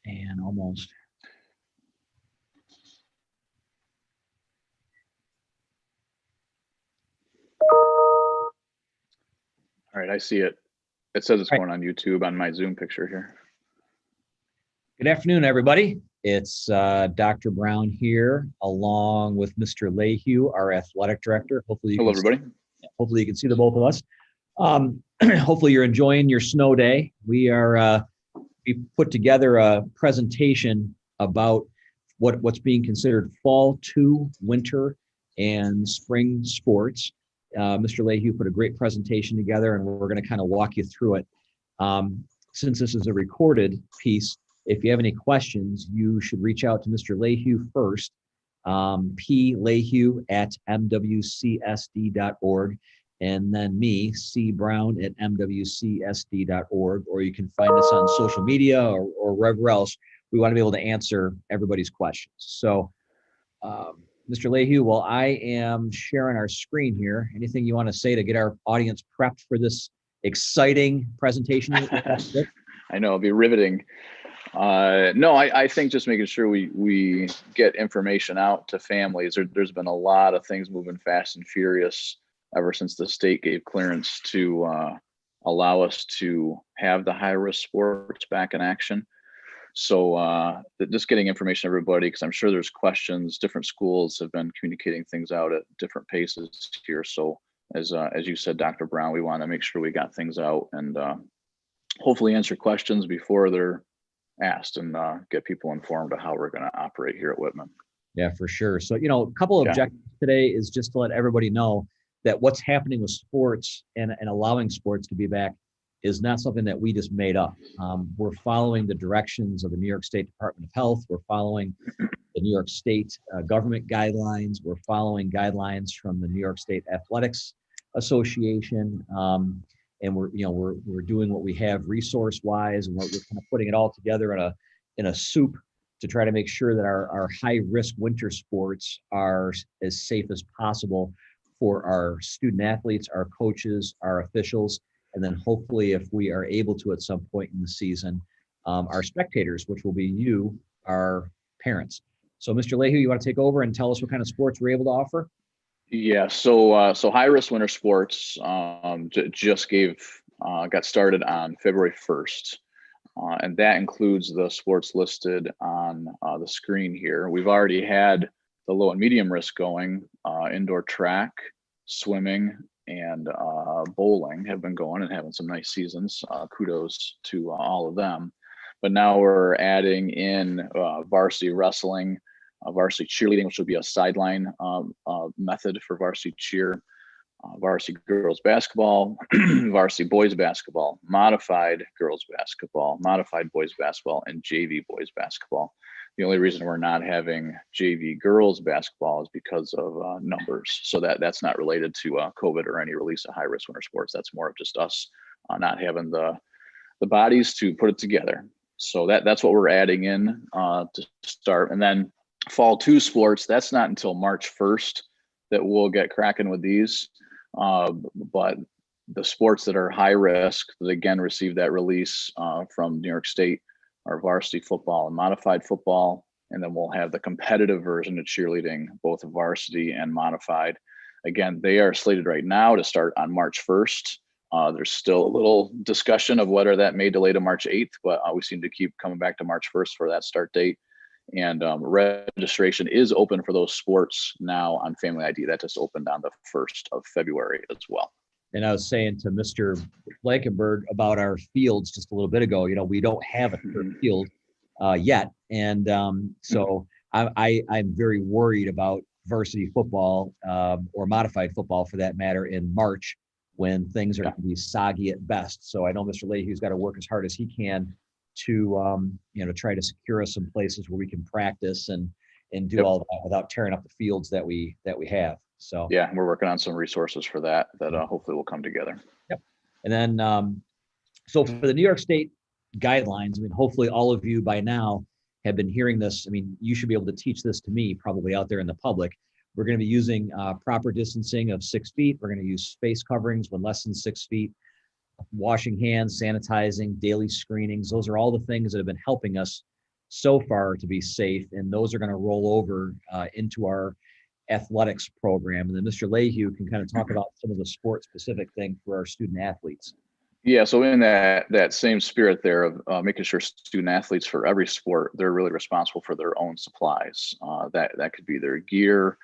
And almost. All right, I see it. It says it's going on YouTube on my Zoom picture here. Good afternoon, everybody. It's Dr. Brown here, along with Mr. Lehue, our athletic director. Hello, everybody. Hopefully you can see the both of us. Hopefully you're enjoying your snow day. We put together a presentation about what's being considered fall to winter and spring sports. Mr. Lehue put a great presentation together, and we're going to kind of walk you through it. Since this is a recorded piece, if you have any questions, you should reach out to Mr. Lehue first, plehue@mwcsd.org, and then me, cbrown@mwcsd.org, or you can find us on social media or wherever else. We want to be able to answer everybody's questions. So, Mr. Lehue, while I am sharing our screen here, anything you want to say to get our audience prepped for this exciting presentation? I know, it'll be riveting. No, I think just making sure we get information out to families. There's been a lot of things moving fast and furious ever since the state gave clearance to allow us to have the high-risk sports back in action. So just getting information to everybody, because I'm sure there's questions. Different schools have been communicating things out at different paces here. So as you said, Dr. Brown, we want to make sure we got things out and hopefully answer questions before they're asked and get people informed of how we're going to operate here at Whitman. Yeah, for sure. So, a couple of objectives today is just to let everybody know that what's happening with sports and allowing sports to be back is not something that we just made up. We're following the directions of the New York State Department of Health. We're following the New York State government guidelines. We're following guidelines from the New York State Athletics Association. And we're doing what we have resource-wise, and we're kind of putting it all together in a soup to try to make sure that our high-risk winter sports are as safe as possible for our student athletes, our coaches, our officials, and then hopefully, if we are able to at some point in the season, our spectators, which will be you, our parents. So, Mr. Lehue, you want to take over and tell us what kind of sports we're able to offer? Yeah, so high-risk winter sports just got started on February 1st, and that includes the sports listed on the screen here. We've already had the low and medium risk going. Indoor track, swimming, and bowling have been going and having some nice seasons. Kudos to all of them. But now we're adding in varsity wrestling, varsity cheerleading, which will be a sideline method for varsity cheer, varsity girls basketball, varsity boys basketball, modified girls basketball, modified boys basketball, and JV boys basketball. The only reason we're not having JV girls basketball is because of numbers. So that's not related to COVID or any release of high risk winter sports. That's more of just us not having the bodies to put it together. So that's what we're adding in to start. And then fall 2 sports, that's not until March 1st that we'll get cracking with these. But the sports that are high risk that again receive that release from New York State are varsity football and modified football. And then we'll have the competitive version of cheerleading, both varsity and modified. Again, they are slated right now to start on March 1st. There's still a little discussion of whether that may delay to March 8th, but we seem to keep coming back to March 1st for that start date. And registration is open for those sports now on Family ID. That just opened on the 1st of February as well. And I was saying to Mr. Blankenberg about our fields just a little bit ago, we don't have a field yet. And so I'm very worried about varsity football or modified football for that matter in March when things are going to be soggy at best. So I know Mr. Leahy's got to work as hard as he can to try to secure us some places where we can practice and do all that without tearing up the fields that we have. So yeah, we're working on some resources for that hopefully will come together. Yep. And then so for the New York State guidelines, hopefully all of you by now have been hearing this. You should be able to teach this to me probably out there in the public. We're going to be using proper distancing of 6 feet. We're going to use face coverings when less than 6 feet, washing hands, sanitizing, daily screenings. Those are all the things that have been helping us so far to be safe, and those are going to roll over into our athletics program. And then Mr. Leahy can kind of talk about some of the sport specific thing for our student athletes. Yeah, so in that same spirit there of making sure student athletes for every sport, they're really responsible for their own supplies. That could be their gear,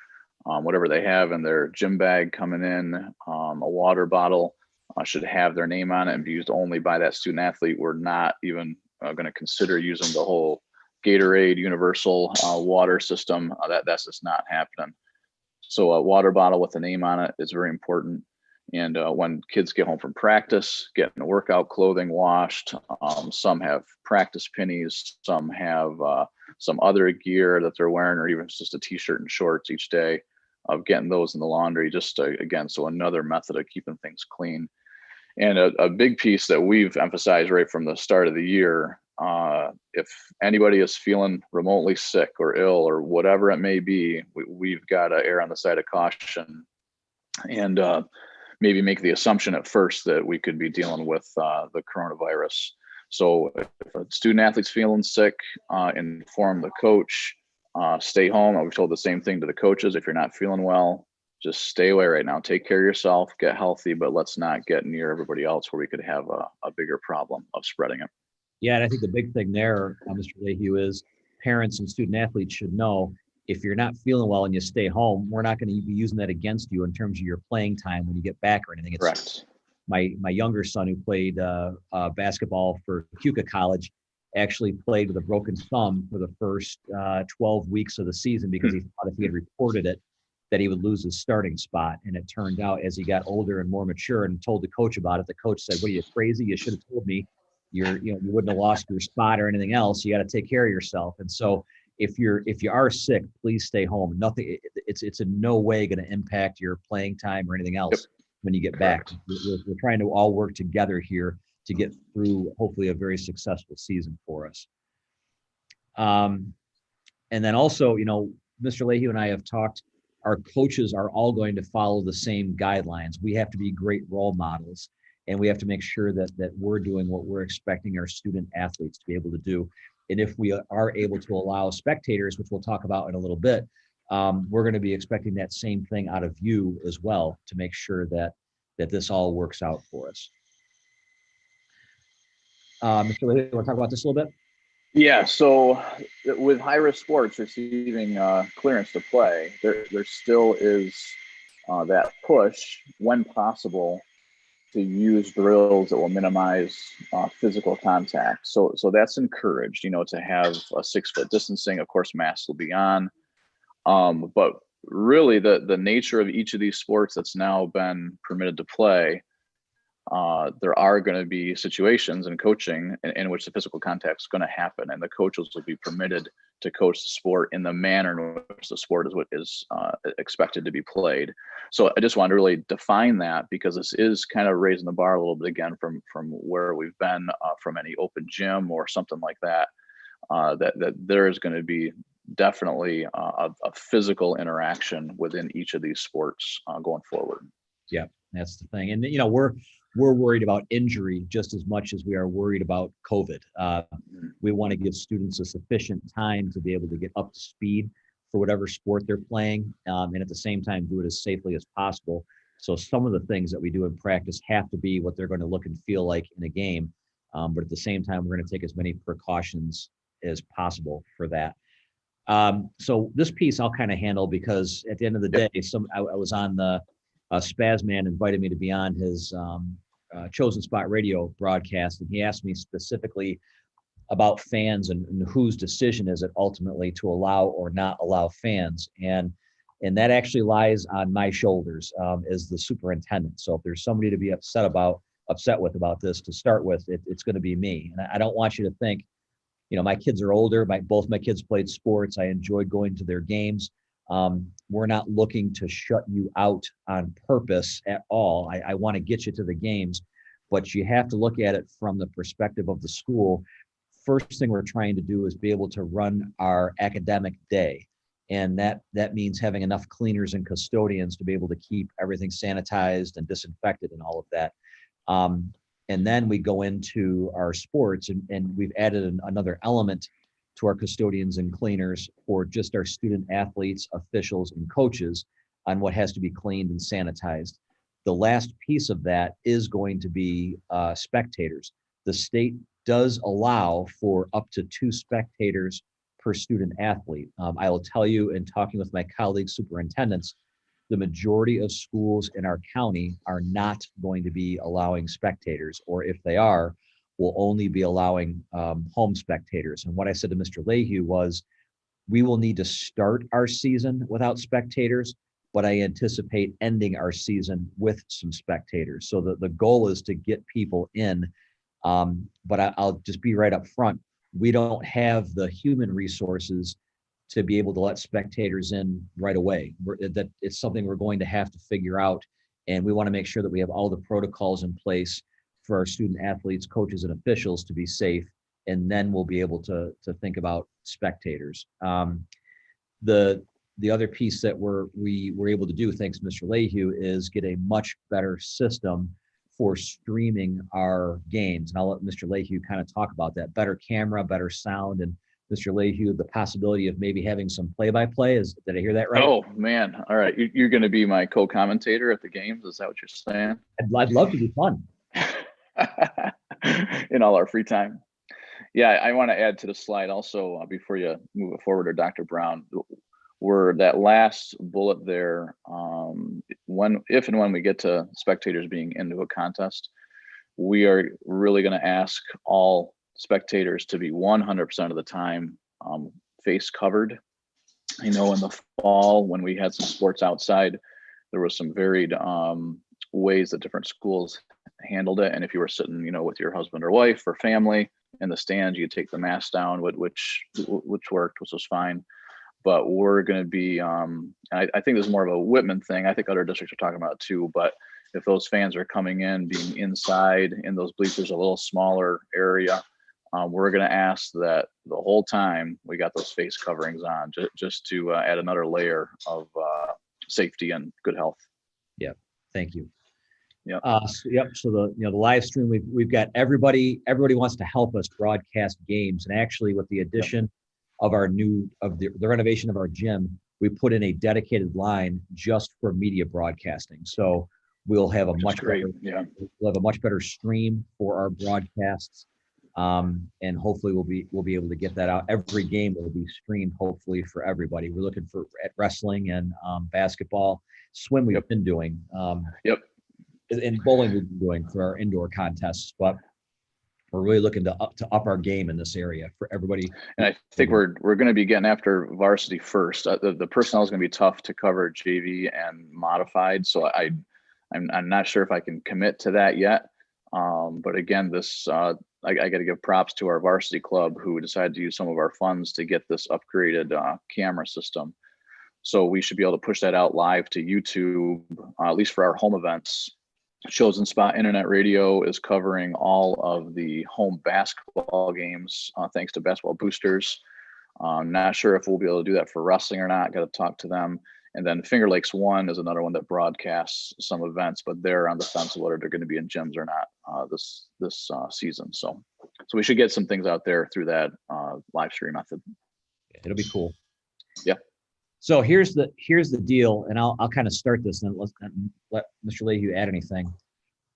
whatever they have in their gym bag coming in, a water bottle should have their name on it and be used only by that student athlete. We're not even going to consider using the whole Gatorade universal water system. That's just not happening. So a water bottle with a name on it is very important. And when kids get home from practice, getting workout clothing washed, some have practice pennies, some have some other gear that they're wearing, or even just a t-shirt and shorts each day, of getting those in the laundry, just again, so another method of keeping things clean. And a big piece that we've emphasized right from the start of the year, if anybody is feeling remotely sick or ill or whatever it may be, we've got to err on the side of caution and maybe make the assumption at first that we could be dealing with the coronavirus. So if a student athlete's feeling sick, inform the coach, stay home. We've told the same thing to the coaches. If you're not feeling well, just stay away right now. Take care of yourself, get healthy, but let's not get near everybody else where we could have a bigger problem of spreading it. Yeah, and I think the big thing there, Mr. Leahy, is parents and student athletes should know if you're not feeling well and you stay home, we're not going to be using that against you in terms of your playing time when you get back or anything. It's correct. My younger son, who played basketball for Cuca College, actually played with a broken thumb for the first 12 weeks of the season because he thought if he had reported it, that he would lose his starting spot. And it turned out, as he got older and more mature and told the coach about it, the coach said, "What are you, crazy? You should have told me. You wouldn't have lost your spot or anything else. You got to take care of yourself." And so if you are sick, please stay home. Nothing, it's in no way going to impact your playing time or anything else when you get back. We're trying to all work together here to get through hopefully a very successful season for us. And then also, Mr. Leahy and I have talked, our coaches are all going to follow the same guidelines. We have to be great role models, and we have to make sure that we're doing what we're expecting our student athletes to be able to do. And if we are able to allow spectators, which we'll talk about in a little bit, we're going to be expecting that same thing out of you as well to make sure that this all works out for us. Mr. Leahy, you want to talk about this a little bit? Yeah, so with high-risk sports receiving clearance to play, there still is that push, when possible, to use drills that will minimize physical contact. So that's encouraged, to have a 6-foot distancing. Of course, masks will be on. But really, the nature of each of these sports that's now been permitted to play, there are going to be situations in coaching in which the physical contact is going to happen, and the coaches will be permitted to coach the sport in the manner in which the sport is expected to be played. So I just wanted to really define that, because this is kind of raising the bar a little bit again from where we've been from any open gym or something like that. That there is going to be definitely a physical interaction within each of these sports going forward. Yeah, that's the thing. And we're worried about injury just as much as we are worried about COVID. We want to give students a sufficient time to be able to get up to speed for whatever sport they're playing, and at the same time do it as safely as possible. So some of the things that we do in practice have to be what they're going to look and feel like in a game, but at the same time, we're going to take as many precautions as possible for that. So this piece I'll kind of handle, because at the end of the day, I was on the Spazman invited me to be on his Chosen Spot radio broadcast, and he asked me specifically about fans and whose decision is it ultimately to allow or not allow fans, and that actually lies on my shoulders as the superintendent. So if there's somebody to be upset with about this, to start with, it's going to be me. And I don't want you to think, my kids are older. Both my kids played sports. I enjoyed going to their games. We're not looking to shut you out on purpose at all. I want to get you to the games, but you have to look at it from the perspective of the school. First thing we're trying to do is be able to run our academic day. And that means having enough cleaners and custodians to be able to keep everything sanitized and disinfected and all of that. And then we go into our sports, and we've added another element to our custodians and cleaners for just our student athletes, officials, and coaches on what has to be cleaned and sanitized. The last piece of that is going to be spectators. The state does allow for up to 2 spectators per student athlete. I will tell you, in talking with my colleague superintendents, the majority of schools in our county are not going to be allowing spectators, or if they are, will only be allowing home spectators. And what I said to Mr. Leahy was, we will need to start our season without spectators, but I anticipate ending our season with some spectators. So the goal is to get people in. But I'll just be right up front. We don't have the human resources to be able to let spectators in right away. That it's something we're going to have to figure out. And we want to make sure that we have all the protocols in place for our student athletes, coaches, and officials to be safe. And then we'll be able to think about spectators. The other piece that we were able to do, thanks to Mr. Leahy, is get a much better system for streaming our games. And I'll let Mr. Leahy kind of talk about that. Better camera, better sound, and Mr. Leahy, the possibility of maybe having some play-by-play. Did I hear that right? Oh man! All right, you're going to be my co-commentator at the games. Is that what you're saying? I'd love to be fun in all our free time. Yeah, I want to add to the slide also before you move it forward, or Dr. Brown, where that last bullet there, if and when we get to spectators being into a contest, we are really going to ask all spectators to be 100% of the time face covered. I know in the fall when we had some sports outside, there was some varied ways that different schools handled it. And if you were sitting, with your husband or wife or family in the stands, you take the mask down, which worked, which was fine. But we're going to be, I think this is more of a Whitman thing. I think other districts are talking about it too. But if those fans are coming in, being inside in those bleachers, a little smaller area, we're going to ask that the whole time we got those face coverings on, just to add another layer of safety and good health. Yeah, thank you. Yep. So the live stream, we've got everybody wants to help us broadcast games, and actually with the addition of the renovation of our gym, we put in a dedicated line just for media broadcasting. So we'll have a much better stream for our broadcasts, and hopefully we'll be able to get that out. Every game will be streamed, hopefully, for everybody. We're looking at wrestling and basketball, swim we've been doing. And bowling we've been doing for our indoor contests, but we're really looking to up our game in this area for everybody. And I think we're going to be getting after varsity first. The personnel is going to be tough to cover JV and modified, so I'm not sure if I can commit to that yet. But again, this I got to give props to our varsity club who decided to use some of our funds to get this upgraded camera system. So we should be able to push that out live to YouTube, at least for our home events. Shows and Spot Internet Radio is covering all of the home basketball games, thanks to Basketball Boosters. Not sure if we'll be able to do that for wrestling or not. Got to talk to them. And then Finger Lakes One is another one that broadcasts some events, but they're on the fence of whether they're going to be in gyms or not this season. So we should get some things out there through that live stream method. It'll be cool. Yeah. So here's the deal, and I'll kind of start this and let Mr. Leahy add anything.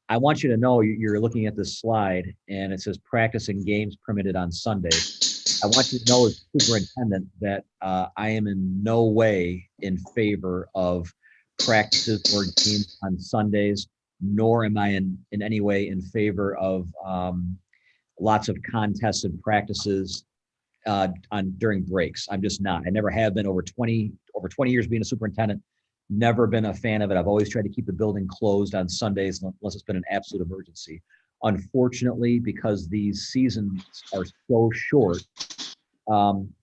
I want you to know you're looking at this slide and it says practice and games permitted on Sunday. I want you to know as superintendent that I am in no way in favor of practices or games on Sundays, nor am I in any way in favor of lots of contests and practices during breaks. I'm just not. I never have been. Over 20 years being a superintendent, never been a fan of it. I've always tried to keep the building closed on Sundays unless it's been an absolute emergency. Unfortunately, because these seasons are so short,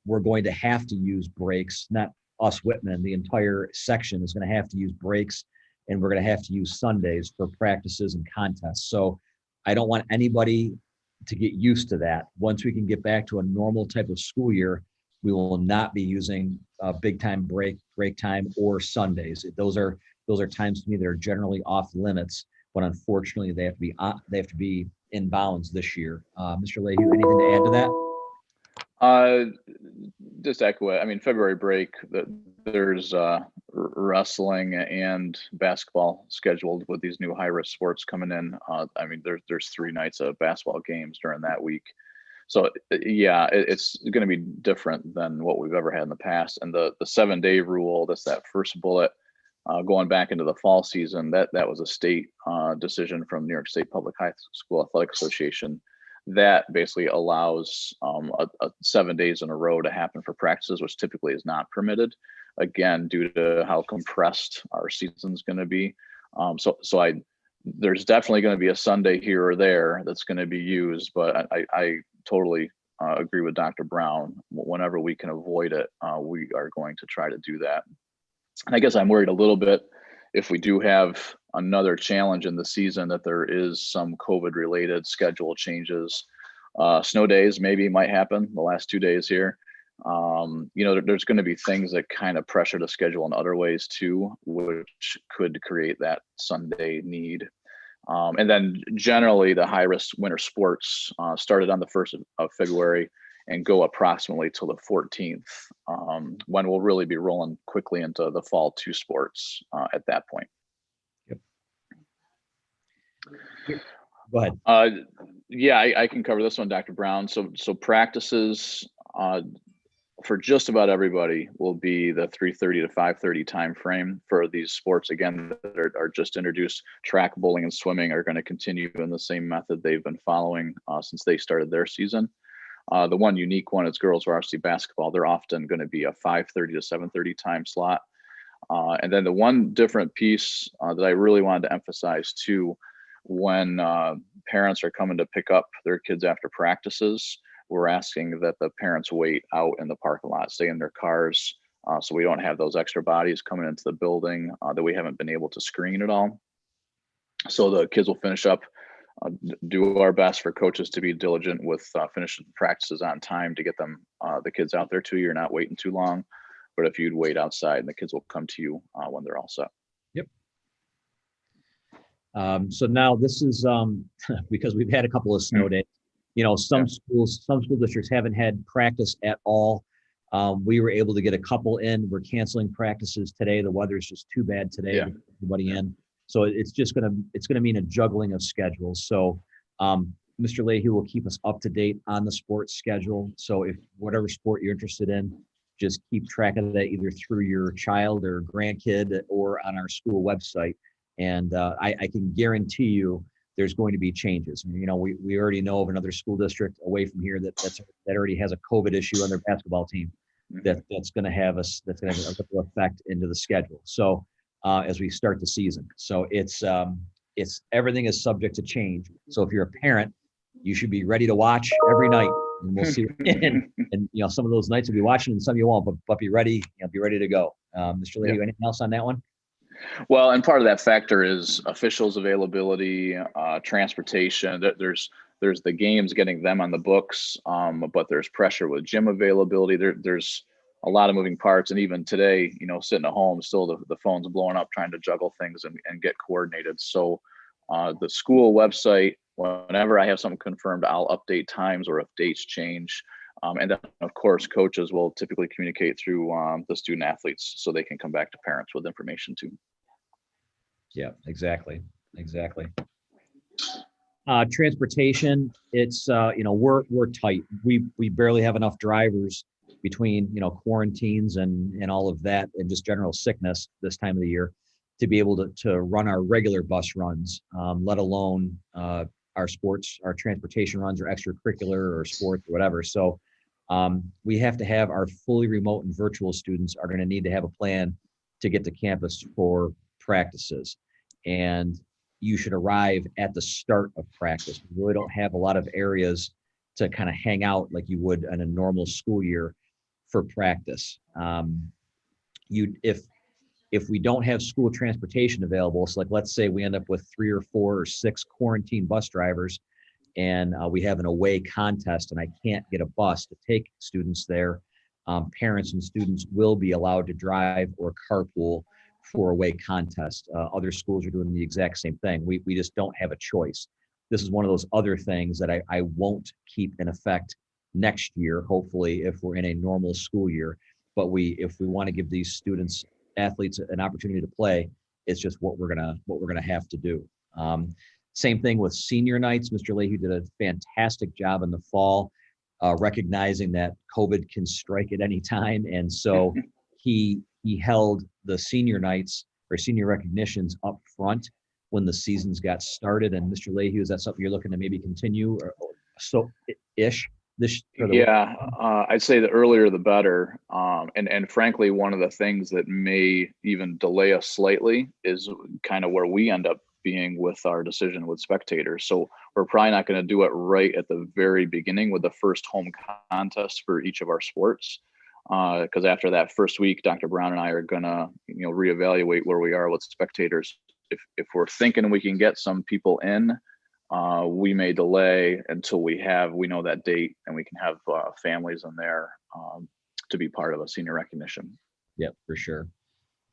we're going to have to use breaks. Not us, Whitman. The entire section is going to have to use breaks, and we're going to have to use Sundays for practices and contests. So I don't want anybody to get used to that. Once we can get back to a normal type of school year, we will not be using big time break time or Sundays. Those are times to me that are generally off limits, but unfortunately they have to be in bounds this year. Mr. Leahy, anything to add to that? Uh, just echo it. I mean, February break, there's wrestling and basketball scheduled with these new high risk sports coming in. I mean, there's 3 nights of basketball games during that week. So yeah, it's going to be different than what we've ever had in the past. And the 7-day rule, that's that first bullet, going back into the fall season, that was a state decision from New York State Public High School Athletic Association that basically allows 7 days in a row to happen for practices, which typically is not permitted. Again, due to how compressed our season's going to be. There's definitely going to be a Sunday here or there that's going to be used, but I totally agree with Dr. Brown. Whenever we can avoid it, we are going to try to do that. And I guess I'm worried a little bit if we do have another challenge in the season that there is some COVID related schedule changes. Snow days maybe might happen the last 2 days here. There's going to be things that kind of pressure the schedule in other ways too, which could create that Sunday need. And then generally the high risk winter sports started on the 1st of February and go approximately till the 14th, when we'll really be rolling quickly into the fall 2 sports at that point. Yep. Go ahead. Yeah, I can cover this one, Dr. Brown. So practices for just about everybody will be the 3:30 to 5:30 time frame for these sports. Again, that are just introduced. Track, bowling, and swimming are going to continue in the same method they've been following since they started their season. The one unique one is girls varsity basketball. They're often going to be a 5:30 to 7:30 time slot. And then the one different piece that I really wanted to emphasize too, when parents are coming to pick up their kids after practices, we're asking that the parents wait out in the parking lot, stay in their cars, so we don't have those extra bodies coming into the building that we haven't been able to screen at all. So the kids will finish up, do our best for coaches to be diligent with finishing practices on time to get them, the kids out there to you. You're not waiting too long, but if you'd wait outside, and the kids will come to you when they're all set. Yep. So now this is because we've had a couple of snow days. Some school districts haven't had practice at all. We were able to get a couple in. We're canceling practices today. The weather is just too bad today to get everybody in. So it's gonna mean a juggling of schedules. So Mr. Leahy will keep us up to date on the sports schedule. So if whatever sport you're interested in, just keep track of that either through your child or grandkid or on our school website. And I can guarantee you there's going to be changes. We already know of another school district away from here that already has a COVID issue on their basketball team. That's going to have a ripple effect into the schedule. So as we start the season, so it's everything is subject to change. So if you're a parent, you should be ready to watch every night, and we'll see. and some of those nights you'll be watching, and some you won't. But be ready, be ready to go. Mr. Leahy, anything else on that one? Well, and part of that factor is officials availability, transportation. There's the games, getting them on the books, but there's pressure with gym availability. There's a lot of moving parts, and even today, sitting at home, still the phone's blowing up trying to juggle things and get coordinated. So the school website, whenever I have something confirmed, I'll update times or if dates change. And then, of course, coaches will typically communicate through the student athletes so they can come back to parents with information too. Yeah, exactly. Transportation, it's we're tight. We barely have enough drivers between quarantines and all of that and just general sickness this time of the year to be able to run our regular bus runs, let alone our transportation runs or extracurricular or sports or whatever. So we have to have our fully remote and virtual students are going to need to have a plan to get to campus for practices, and you should arrive at the start of practice. We really don't have a lot of areas to kind of hang out like you would in a normal school year for practice. If we don't have school transportation available, so like let's say we end up with 3 or 4 or 6 quarantine bus drivers, and we have an away contest and I can't get a bus to take students there, parents and students will be allowed to drive or carpool for away contest. Other schools are doing the exact same thing. We just don't have a choice. This is one of those other things that I won't keep in effect next year, hopefully, if we're in a normal school year. But if we want to give these athletes an opportunity to play, it's just what we're gonna have to do. Same thing with senior nights. Mr. Leahy did a fantastic job in the fall, recognizing that COVID can strike at any time, and so he held the senior nights or senior recognitions up front when the seasons got started. And Mr. Leahy, is that something you're looking to maybe continue or so ish? Yeah, I'd say the earlier the better. And frankly, one of the things that may even delay us slightly is kind of where we end up being with our decision with spectators. So we're probably not going to do it right at the very beginning with the first home contest for each of our sports. Because after that first week, Dr. Brown and I are going to, reevaluate where we are with spectators. If we're thinking we can get some people in, we may delay until we know that date and we can have families in there to be part of a senior recognition. Yep, for sure.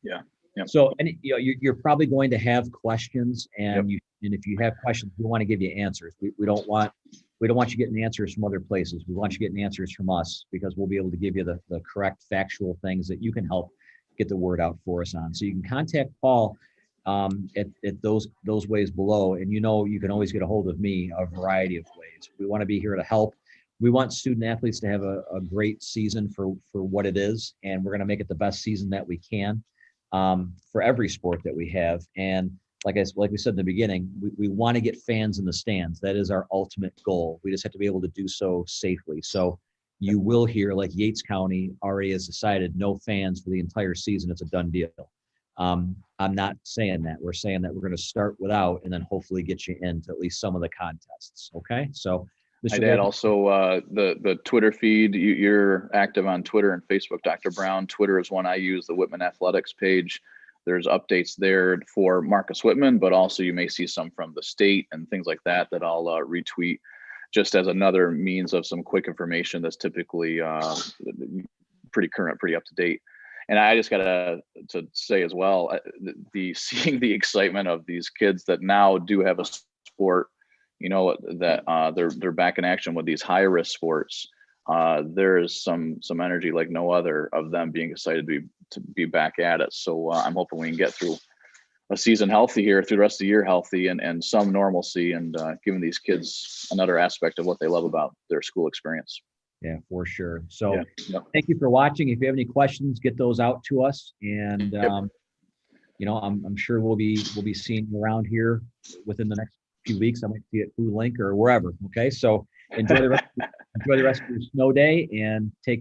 Yeah. Yep. So, and you're probably going to have questions, and and if you have questions, we want to give you answers. We don't want you getting answers from other places. We want you getting answers from us, because we'll be able to give you the correct factual things that you can help get the word out for us on. So you can contact Paul at those ways below, and you can always get a hold of me a variety of ways. We want to be here to help. We want student athletes to have a great season for what it is, and we're going to make it the best season that we can for every sport that we have. And like we said in the beginning, we want to get fans in the stands. That is our ultimate goal. We just have to be able to do so safely. So you will hear, like Yates County already has decided, no fans for the entire season. It's a done deal. I'm not saying that. We're saying that we're going to start without, and then hopefully get you into at least some of the contests. Okay. So I'd add also the Twitter feed. You're active on Twitter and Facebook, Dr. Brown. Twitter is one I use, the Whitman Athletics page. There's updates there for Marcus Whitman, but also you may see some from the state and things like that I'll retweet, just as another means of some quick information that's typically pretty current, pretty up to date. And I just to say as well, seeing the excitement of these kids that now do have a sport, that they're back in action with these high risk sports. There is some energy like no other of them being excited to be back at it. So I'm hoping we can get through a season healthy here, through the rest of the year healthy, and some normalcy, and giving these kids another aspect of what they love about their school experience. Yeah, for sure. So Thank you for watching. If you have any questions, get those out to us. And, I'm sure we'll be seeing you around here within the next few weeks. I might see it at Food Link or wherever. Okay. So enjoy the rest of your snow day, and take care.